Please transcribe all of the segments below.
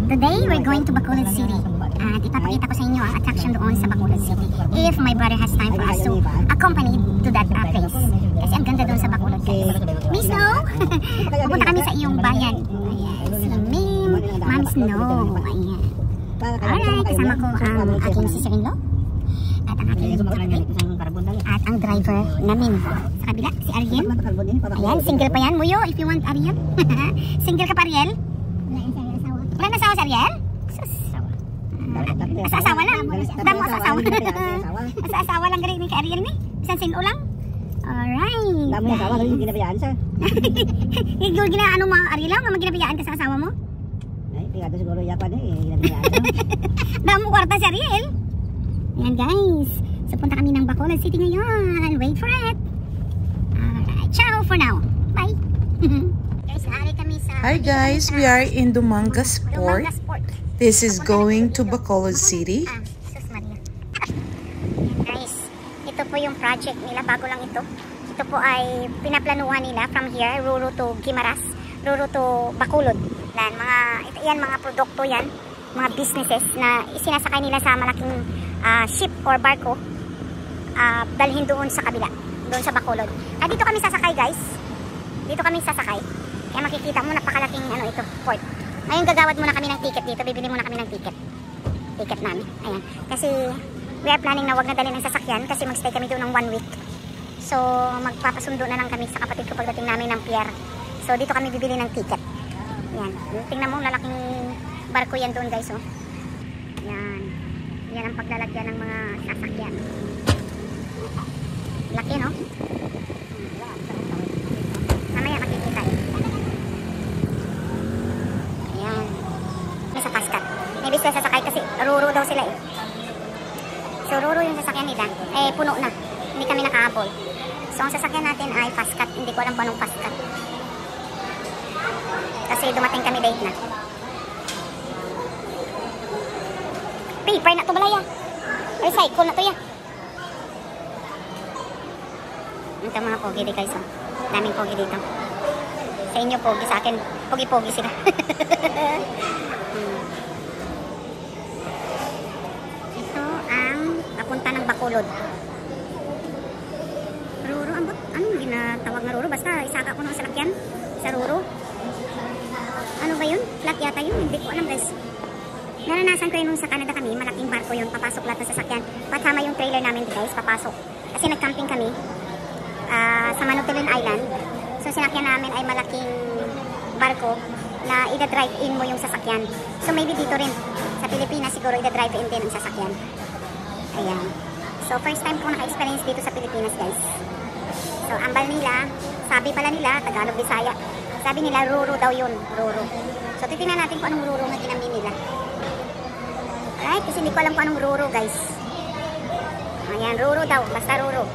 Today, we're going to Bacolod City. At ipapakita ko sa inyo ang attraction doon sa Bacolod City. If my brother has time for us to accompany to that place. Kasi ang ganda doon sa Bacolod, guys. Miss Snow! Pupunta kami sa iyong bayan. Ayan, si Ma'am Snow. Ayan. Alright, kasama ko ang aking sister-in-law. At ang aking at ang driver namin. Sa kabila, si Ariel. Ayan, single pa yan. Muyo, if you want Ariel. Single ka pa, Ariel? Wala na asawa si Ariel? Asa-asawa lang. Damo asa-asawa. Asa-asawa lang gari ni Ariel ni. Bisan sino lang. Alright. Damo asawa lang yung ginabiyaan siya. Yung ano mo Ariel lang, mga ginabiyaan ka sa asawa mo? Ay, tingado siguro yapan ginabiyaan. Damo kwarta si Ariel. Ayan guys. So punta kami ng Bacolod City ngayon. Wait for it. Alright. Ciao for now. Bye. Hi guys, we are in Dumangas Port. This is going to Bacolod City. Guys, ito po yung project nila, bago lang ito. Ito po ay pinaplanuhan nila from here, Ruru to Guimaras, Ruru to Bacolod. Yan mga produkto yan, mga businesses na isinasakay nila sa malaking ship or barko, dalhin doon sa kabila, doon sa Bacolod. At dito kami sasakay guys, dito kami sasakay. Kaya makikita mo napakalaking ito, port. Ngayon gagawad muna kami ng ticket dito, bibili muna kami ng ticket namin. Ayan. Kasi we are planning na wag na dalhin ng sasakyan kasi magstay kami doon ng 1 week. So magpapasundo na lang kami sa kapatid ko pagdating namin ng pier. So dito kami bibili ng ticket. Ayan. Tingnan mo, lalaking barko yan doon guys, oh. Ayan. Yan ang paglalagyan ng mga sasakyan. Laki, no? Mamaya makikita eh. Ayan. May sa Pascat. May bis na sasakay kasi Ruru daw sila eh. So Ruru yung sasakyan nila. Eh puno na. Hindi kami nakahabol. So ang sasakyan natin ay Pascat. Hindi ko alam pa anong Pascat. Kasi dumating kami late na. Paper na to balaya. Recycle na to ya. Ito mga pogi di guys. Daming pogi dito. Sa inyo pogi, sa akin pogi-pogi sila. Ito ang papunta ng Bacolod. Ruru, anong ginatawag na Ruru? Basta isaka ko ng salakyan sa Ruru. Ano ba yun? Flat yata yun? Hindi ko alam guys. Naranasan ko yun nung sa Canada kami. Malaking barko yun. Papasok lahat ng sasakyan. Patama yung trailer namin guys. Papasok. Kasi nag-camping kami sa Manutulin Island. So sinakyan namin ay malaking barko na ida-drive in mo yung sasakyan. So maybe dito rin sa Pilipinas siguro ida-drive in din ang sasakyan. Ayan. So first time ko naka-experience dito sa Pilipinas guys. So ambal nila, sabi pala nila Tagalog Bisaya. Sabi nila Ruru daw yun, Ruru. So titingnan natin kung anong Ruru na ginamit nila. Alright, kasi hindi ko alam kung anong Ruru guys. Ayan, Ruru daw, basta Ruru.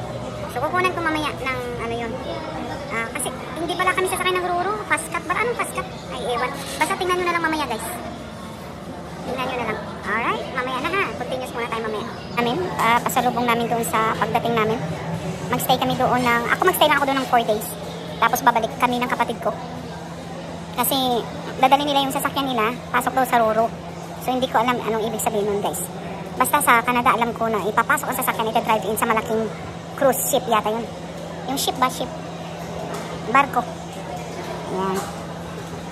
So kukunan ko mamaya ng ano yun. Kasi hindi pala kami sasakay ng Ruru. Pascat ba? Anong Pascat? Ay ewan. Basta tingnan nyo na lang mamaya guys. Tingnan nyo na lang. Alright, mamaya na ha. Continuous muna tayo mamaya. Pasalubong namin doon sa pagdating namin. Magstay kami doon ng, magstay lang ako doon ng 4 days. Tapos babalik kami ng kapatid ko. Kasi dadali nila yung sasakyan nila. Pasok daw sa Ruru. So hindi ko alam anong ibig sabihin nun guys. Basta sa Canada alam ko na ipapasok ang sasakyan, ita-drive in sa malaking cruise ship yata yun. Yung ship ba? Ship. Barko. Ayan.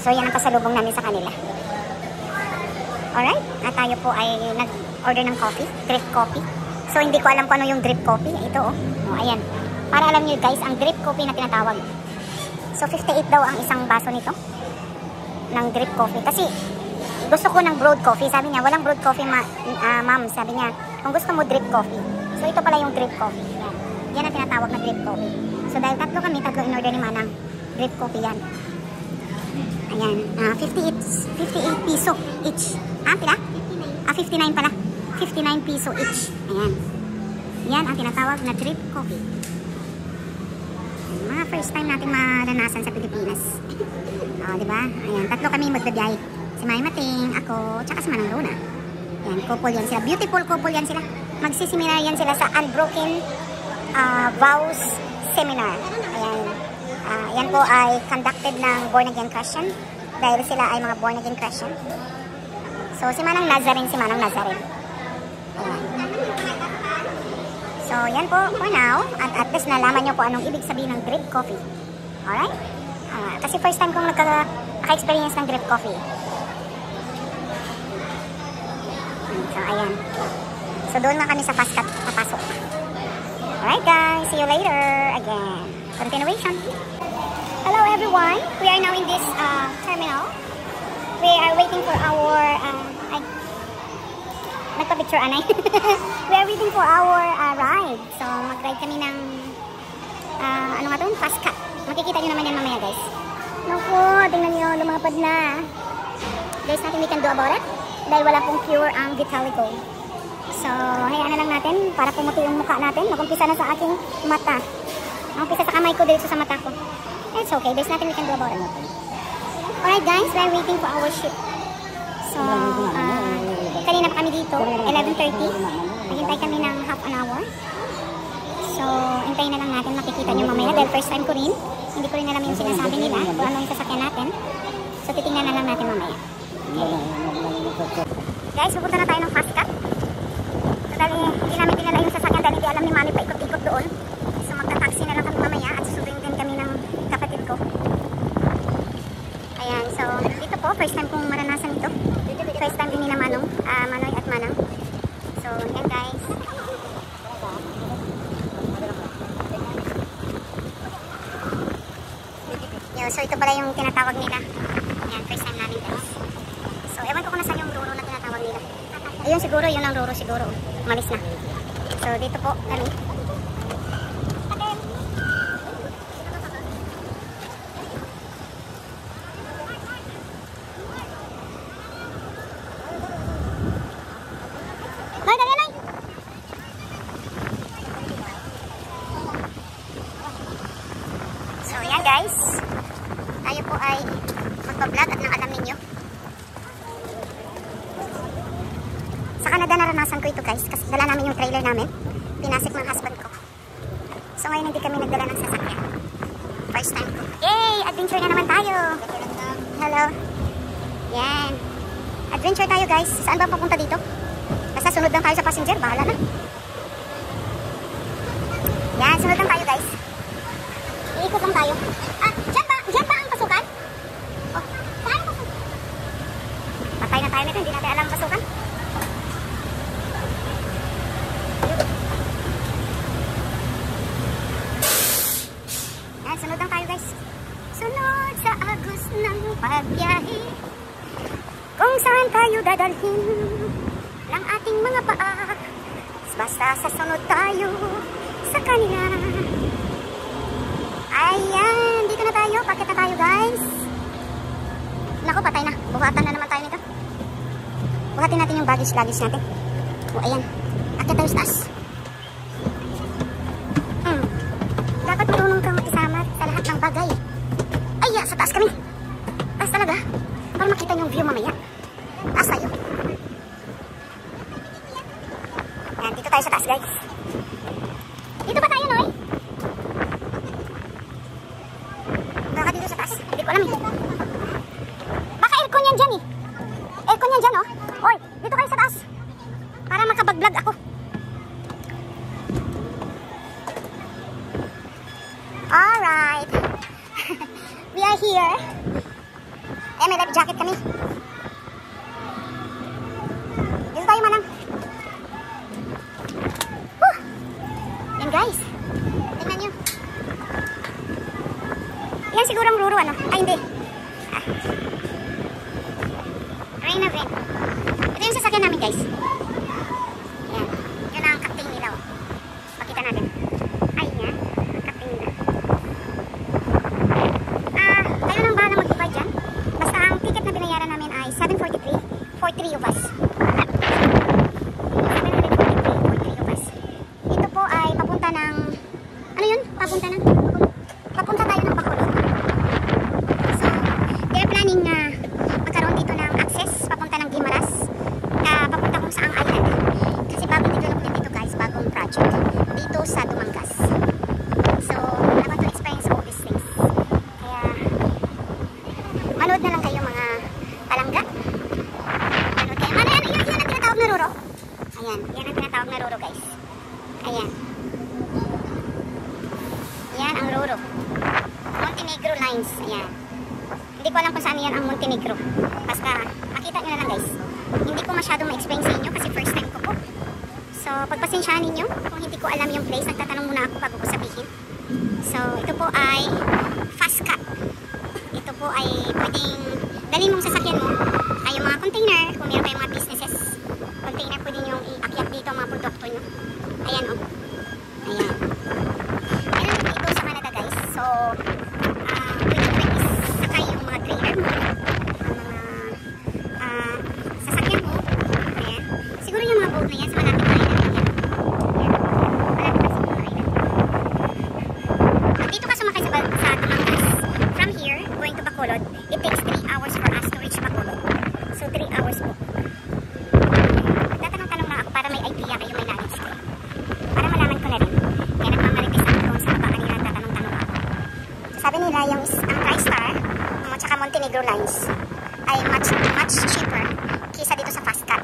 So yan ang pasalubong namin sa kanila. Alright. At tayo po ay nag-order ng coffee. Drip coffee. So hindi ko alam kung ano yung drip coffee. Ito oh. Ayan. Para alam nyo guys, ang drip coffee na tinatawag. So 58 daw ang isang baso nito. Ng drip coffee. Kasi gusto ko ng brewed coffee. Sabi niya, walang brewed coffee ma'am. Sabi niya, kung gusto mo drip coffee. So ito pala yung drip coffee. Yan ang tinatawag na drip coffee. So dahil tatlo in order ni Manang. Drip coffee yan. Ayan. 58 piso each. Pila? 59 pala. 59 piso each. Ayan. Yan ang tinatawag na drip coffee. Mga first time natin maranasan sa Pilipinas. Diba? Ayan. Tatlo kami magbabiyay. Si May Mating, ako, tsaka si Manang Luna. Ayan. Couple yan sila. Beautiful couple yan sila. Magsiseminar yan sila sa Unbroken Vows Seminar. Ayan. Yan po ay conducted ng Born Again Christian. Dahil sila ay mga Born Again Christian. So, si Manang Nazarene, si Manang Nazarene. Ayan. So, yan po for now. At least nalaman nyo po anong ibig sabihin ng drip coffee. Alright? Kasi first time kong naka-experience ng drip coffee. So, ayan. So, doon na kami sa fast cut papasok. Alright guys, see you later again. Continuation. Hello everyone. We are now in this terminal. We are waiting for our nagpa-picture anay. We are waiting for our ride. So mag-ride kami ng ano nga to? Fast cut. Makikita nyo naman yan mamaya guys. Naku, tingnan nyo, lumapad na. There's nothing we can do about it. Dahil wala pong cure ang Vitaligo. So, hayaan na lang natin para pumuti yung mukha natin. Nag-umpisa na sa aking mata. Nag-umpisa sa kamay ko dito sa mata ko. It's okay. There's nothing we can do about it. Alright guys, we're waiting for our ship. So, kanina pa kami dito, 11:30. Naghintay kami ng half an hour. So, hintayin na lang natin. Makikita nyo mamaya. Dahil first time ko rin. Hindi ko rin alam yung sinasabi nila kung ano yung sasakyan natin. So, titingnan na lang natin mamaya. Okay. Guys, pupunta na tayo ng fast cut. So, dahil hindi namin dinala yung sasakyan dahil hindi alam ni Mami pa ikot-ikot doon. So, magta-taxi na lang kami mamaya at susunduin din kami ng kapatid ko. Ayan, so, dito po, first time kong maranasan ito. First time din nila Manong, Manoy at Manang. So, yan guys. So, ito pala yung tinatawag nila. Ayan, first time namin guys. So, ewan ko kung nasan yung Roro na tinatawag nila. Ayun siguro, yun ang Roro siguro. Umalis na. So, dito po kami. So, yan guys. Tayo po ay magpa-vlog at nang alam ninyo. Sa Canada naranasan ko ito guys kasi dala namin yung trailer namin. Pinasik ng husband ko. So ngayon hindi kami nagdala ng sasakyan. First time ko. Yay! Adventure na naman tayo! Hello! Yan. Adventure tayo guys. Saan ba papunta dito? Basta sunod lang tayo sa passenger. Bahala na. Yan, sunod lang tayo guys. Iikot lang tayo. Diyan ba ang pasukan? Oh, saan pasukan? Patay na tayo nito, hindi natin alam ang pasukan. Yan, sunod lang tayo guys. Sunod sa agos ng pagbiyahe. Kung saan tayo dadalhin ng ating mga paa. Basta sasunod tayo sa kanila. Ayan, dito na tayo. Pakit na tayo guys. Naku, patay na. Buhatan na naman tayo nito. Buhatin natin yung baggage natin. O, ayan. Akit tayo sa taas. Dapat marunong kang makisama sa lahat ng bagay. Ay, sa taas kami. Taas talaga. Para makita yung view mamaya. Taas tayo. Ayan, dito tayo sa taas guys. Dito ba tayo, Noy? Baka dito sa taas. Hindi ko alam eh. Baka aircon yan dyan eh. Aircon yan dyan oh. Oy, dito kayo sa taas. Para makapag-vlog ako. Alright. We are here. Eh, may life jacket kami. Dito tayo Manang. Yan guys. Tingnan nyo. Yan siguro ang Roro ano? Ay hindi. Rain of rain. Ito yung sasakyan namin guys. Yan. Yun ang captain nila oh. Pakita natin. Ay yan. Ang captain nila. Kayo nang bahala mag-divide dyan. Basta ang ticket na binayaran namin Roro, guys. Ayan. Yan ang Roro. Montenegro lines. Ayan. Hindi ko alam kung saan yan ang Montenegro. Basta, makita nyo na lang, guys. Hindi ko masyadong ma-explain sa inyo kasi first time ko po. So, pagpasensyahan ninyo kung hindi ko alam yung place. Nagtatanong muna ako bago ko sabihin. So, ito po ay fast cut. Ito po ay pwedeng dalhin mong sasakyan mo ay yung mga container. Kung meron kayong mga businesses, container pwede nyo iakyat dito ang mga produkto nyo. Ayan o. Ayan. Meron dito sa Canada, guys. So, pwede sakay yung mga trailer mo. Ang mga sasakyan mo. Ayan. Siguro yung mga boat na yan sa malapit na island. Ayan. Dito ka sumakay sa Dumangas. From here, going to Bacolod, it takes 3 hours for us to reach Bacolod. So, 3 hours po. Tatanong-tanong na ako para may idea kayo, may knowledge kayo. Para malaman ko na rin. Kaya nagmamarites ako doon sa baba kanina, tatanong-tanong ako. So, sabi nila, yung ang TriStar, at saka Montenegro lines, ay much cheaper kaysa dito sa fast cut.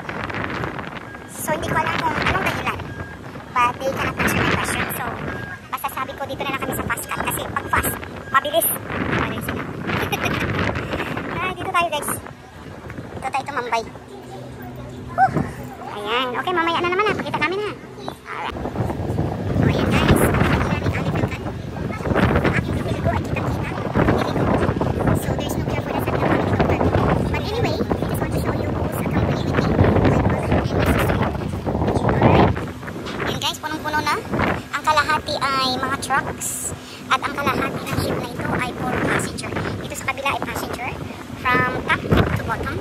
So, hindi ko alam kung anong dahilan. But they cannot answer my question. So, basta sabi ko dito na lang kami sa fast cut kasi pag fast, mabilis. Dito tayo, guys. Dito tayo tumambay. Ayan. Okay, mamaya na naman na. Pakita namin ha. Alright. So, ayan, guys. Aking alip ng kan. Aking bibili ko ay kitang-kita. So, there's no care for the set ng pamilitotan. But anyway, I just want to show you who's accompanying with me. My brother and my sister. Alright. Ayan, guys. Punong-puno na. Ang kalahati ay mga trucks. At ang kalahati ng ship na ito ay puro passenger. Dito sa kabila ay passenger. From top to bottom.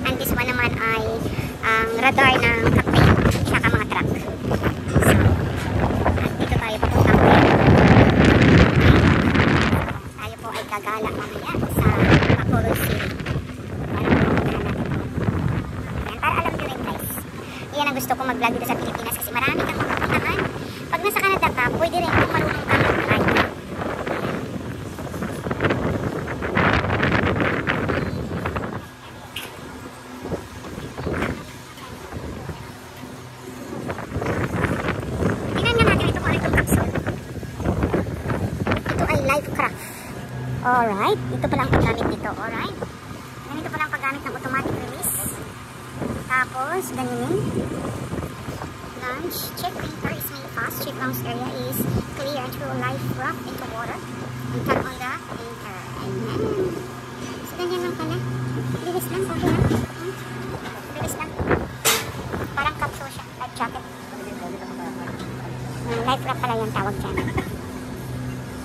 And this one naman ay ang radar ng captain. Saka mga truck. So, at dito tayo papuntang tayo po ay gagala mamaya sa Bacolod City. Ayan, para alam nyo rin, guys. Yan ang gusto ko mag-vlog dito sa Pilipinas kasi marami kang mapupuntahan. Pag nasa Canada ka, pwede rin kung marunong kang mag-ride. Alright, ito pala ang paggamit nito. Alright, ganito pala ang paggamit ng automatic release. Tapos, ganyan. Launch, check painter is made fast. Check launch area is clear and throw live rock into water. And tap on the painter. Ayan. So, ganyan lang pala. Bilis lang, okay lang. Bilis lang. Parang capsule siya, life jacket. Life rock pala yung tawag dyan.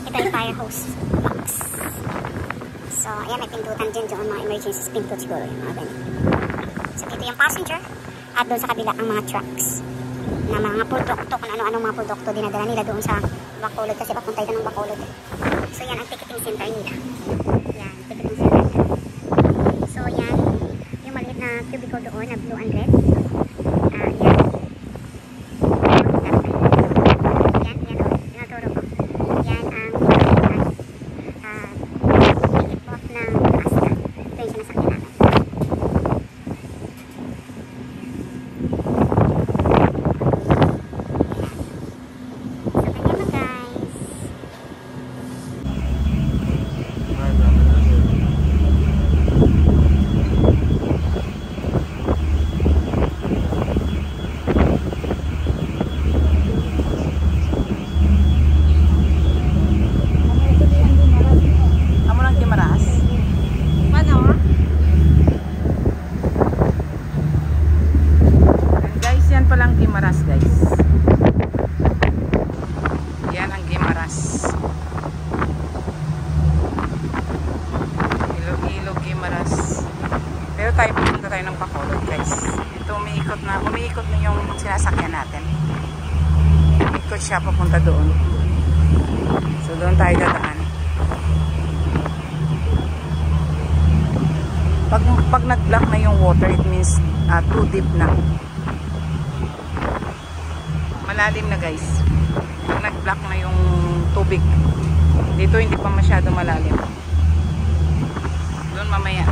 Ito yung fire hose box. So, ayan, may pindutan dyan doon, mga emergency pinto siguro, yung mga ganyan. So, dito yung passenger, at doon sa kabila ang mga trucks na mga produkto, kung ano-anong mga produkto dinadala nila doon sa Bacolod, kasi papunta ito ng Bacolod. So, yan ang ticketing center nila. Yan, ticketing center. So, yan, yung maliit na cubicle doon na blue and red. Yan. tayo ng Bacolod, guys. Ito umiikot na yung sinasakyan natin. Ikot siya papunta doon. So doon tayo dadaan. Pag nag-block na yung water, it means too deep na. Malalim na, guys. Pag nag-block na yung tubig. Dito hindi pa masyado malalim. Doon mamaya.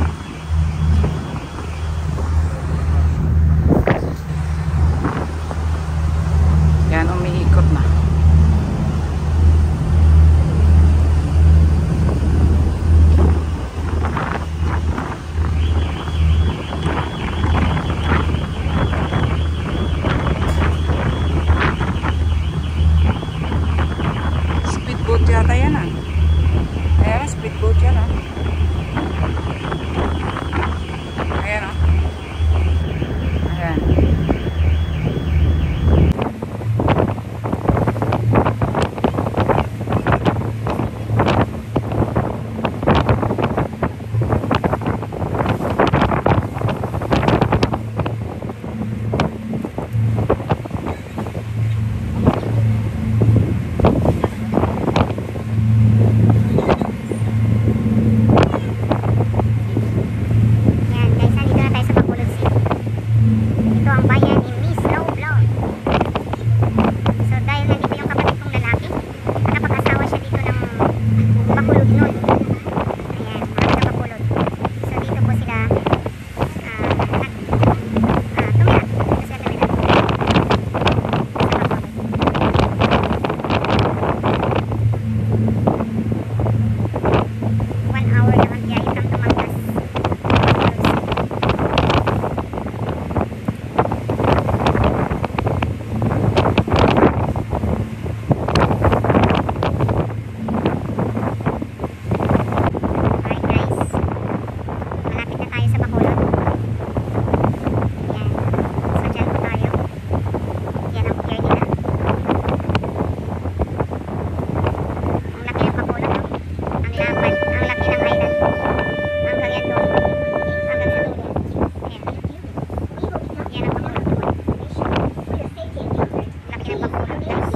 malaki ng bakulod guys.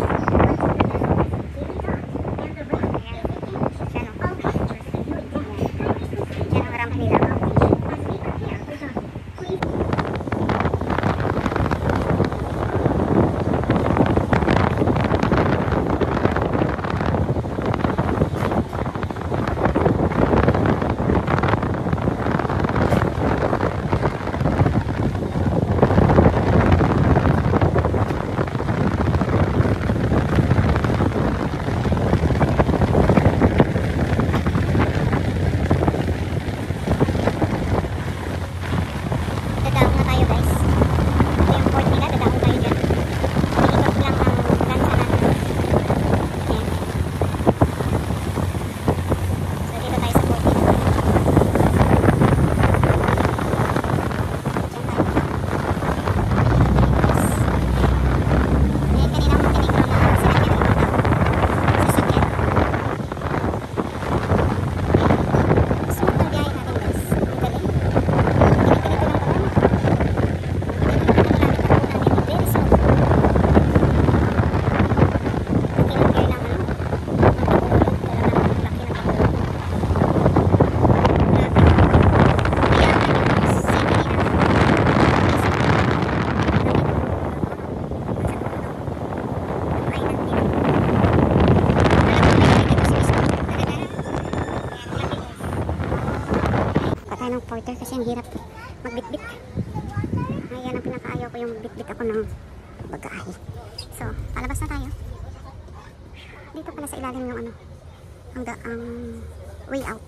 Ayan. Siya no. Yan ang ramp nila. Dadaong na tayo guys. Ito yung port nila, dadaong tayo dyan. Ikot lang ang lansa natin. Ayan. So dito tayo sa port nila. Dyan tayo. Kanina akong tinig ko na sinakyan ng ibang tao. Sasakyan. Smooth ang biyahe natin guys. Ang galing. Ganito lang naman. Very smooth. Tinagay lang ano. Laki ng pagulog. Patay ng porter kasi ang hirap magbitbit. Ayan ang pinakaayaw ko, yung bitbit ako ng bagahe. So, palabas na tayo. Dito pala sa ilalim yung ano, ang way out.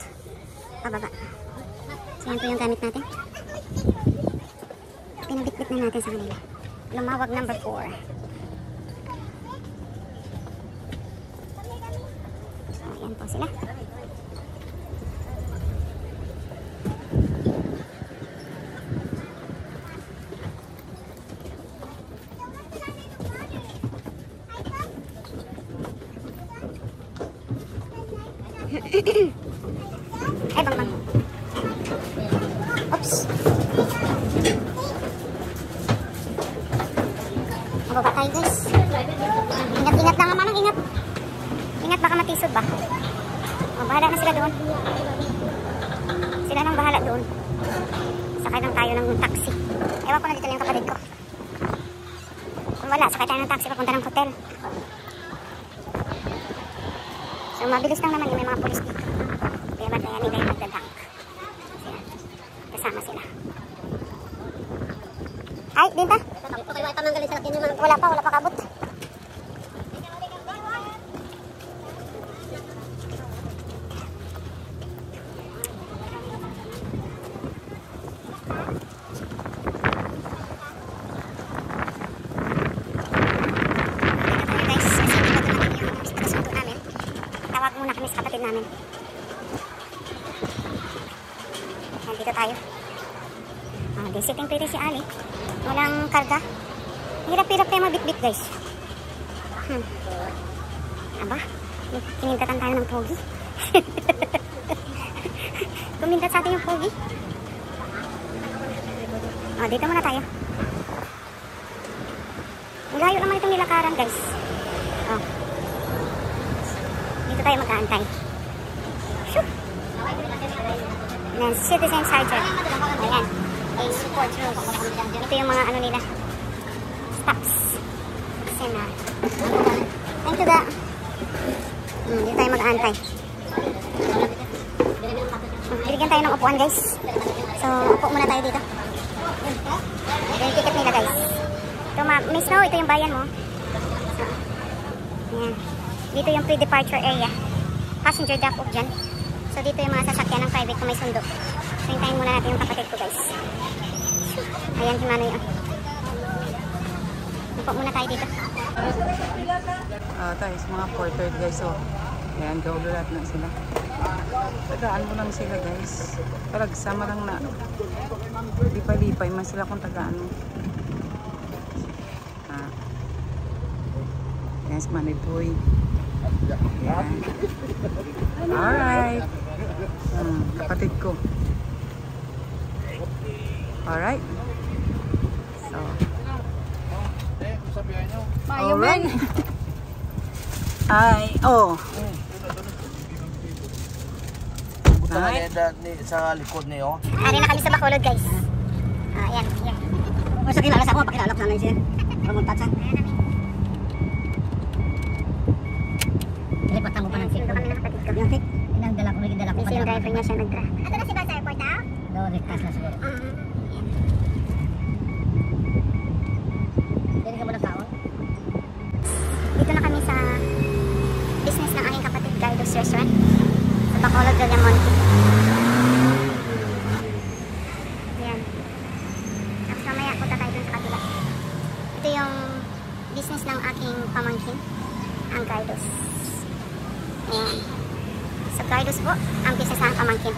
Pababa. So, yan po yung gamit natin. Pinabitbit na natin sa kanila. Lumawag number 4. So, yan po sila. Ay, bang. Oops. Mababa tayo guys. Ingat lang naman, ingat. Ingat, baka matisod ba? O, bahala na sila doon. Sila nang bahala doon. Sakay lang tayo ng taxi. Ewan ko na dito lang yung kapatid ko. Kung wala, sakay tayo ng taxi papunta ng hotel. So, mabilis lang naman yung may mga pulis dito. Kaya ba kaya nila yung magdadank. Kasama sila. Ay, Dinta? Wala pa kabot. Tawag muna kami sa kapatid namin. Nandito tayo. Di sitting pretty si Ali. Walang karga. Hirap-hirap tayo mabitbit guys. Aba, kinintatan tayo ng pogi. Kumintat sa atin yung pogi. Dito muna tayo. Layo naman itong nilakaran guys. Dito tayo mag-aantay. Ayan, Citizen Sergeant. Ayan, a support room. Ito yung mga ano nila. Stops. Sena. Thank you da. Dito tayo mag-aantay. Bibigyan tayo ng upuan guys. So, upo muna tayo dito. Ito yung ticket nila guys. Ito Miss Snow, ito yung bayan mo. Ayan. Dito yung pre-departure area. Passenger drop-off dyan. So dito yung mga sasakyan ng private kung may sundo. So hintayin muna natin yung kapatid ko guys. Ayan si Manoy. Upo muna tayo dito. Tayo sa mga porter guys. So, ayan, gaulat na sila. Tagaan mo lang sila guys. Parang sama lang na. Lipay-lipay man sila kung tagaan mo. Ayan si Manoy Boy. Ayan. Alright. Kapatid ko. Alright. So, Oh, man. Ay, oh. Buta na sa likod niyo. Ari na kami sa Bacolod, guys. Ayan, ayan. O sa kilala sa ako, pakilala ko sana siya. Pamuntat sa. Lipat mo pa ng Dito kami nakapatid ko. Yung tik, inang dala ko, may dala ko Kasi yung driver niya siya nag-dra. Ato na si Bas sa airport, ha? No, rekas na siguro. Hindi ka mo nakaon? Dito na kami sa business ng aking kapatid, Gardo's Restaurant. Sa Bacolod, Villamonte. Ayan. Tapos mamaya punta tayo dun sa kabila. Ito yung business ng aking pamangkin, ang Gardo's. Ayan. So Gardo's po, ang business ng pamangkin.